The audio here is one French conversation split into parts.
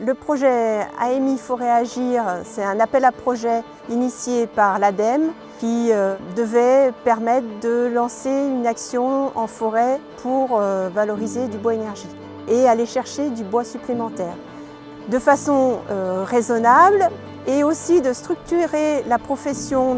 Le projet AMI Forêt Agir, c'est un appel à projet initié par l'ADEME qui devait permettre de lancer une action en forêt pour valoriser du bois énergie et aller chercher du bois supplémentaire de façon raisonnable et aussi de structurer la profession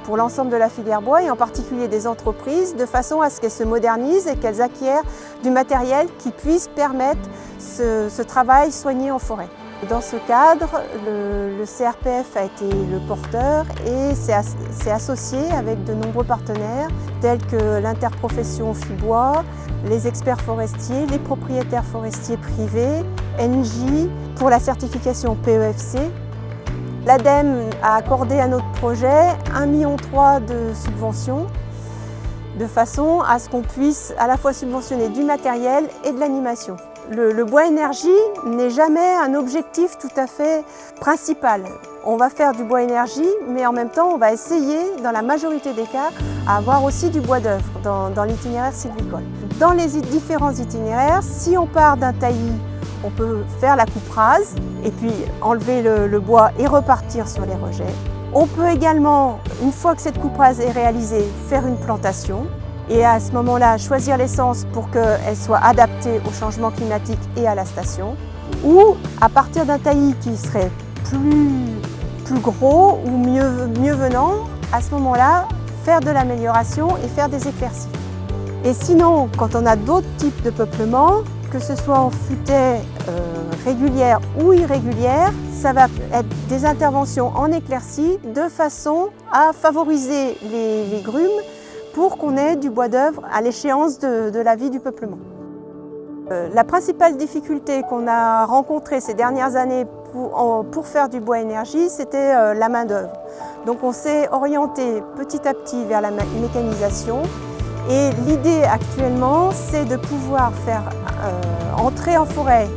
pour l'ensemble de la filière bois et en particulier des entreprises de façon à ce qu'elles se modernisent et qu'elles acquièrent du matériel qui puisse permettre ce travail soigné en forêt. Dans ce cadre, le CRPF a été le porteur et s'est associé avec de nombreux partenaires tels que l'interprofession Fibois, les experts forestiers, les propriétaires forestiers privés, Engie pour la certification PEFC. L'ADEME a accordé à notre projet 1,3 million de subventions de façon à ce qu'on puisse à la fois subventionner du matériel et de l'animation. Le bois énergie n'est jamais un objectif tout à fait principal. On va faire du bois énergie, mais en même temps, on va essayer, dans la majorité des cas, à avoir aussi du bois d'œuvre dans l'itinéraire sylvicole. Dans les différents itinéraires, si on part d'un taillis, on peut faire la coupe rase et puis enlever le bois et repartir sur les rejets. On peut également, une fois que cette coupe rase est réalisée, faire une plantation. Et à ce moment-là, choisir l'essence pour qu'elle soit adaptée au changement climatique et à la station. Ou à partir d'un taillis qui serait plus gros ou mieux venant, à ce moment-là, faire de l'amélioration et faire des éclaircies. Et sinon, quand on a d'autres types de peuplements, que ce soit en futaie régulière ou irrégulière, ça va être des interventions en éclaircie de façon à favoriser les grumes pour qu'on ait du bois d'œuvre à l'échéance de la vie du peuplement. La principale difficulté qu'on a rencontrée ces dernières années pour faire du bois énergie, c'était la main-d'œuvre. Donc on s'est orienté petit à petit vers la mécanisation et l'idée actuellement, c'est de pouvoir faire entrer en forêt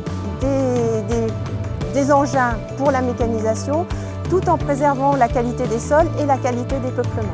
des engins pour la mécanisation tout en préservant la qualité des sols et la qualité des peuplements.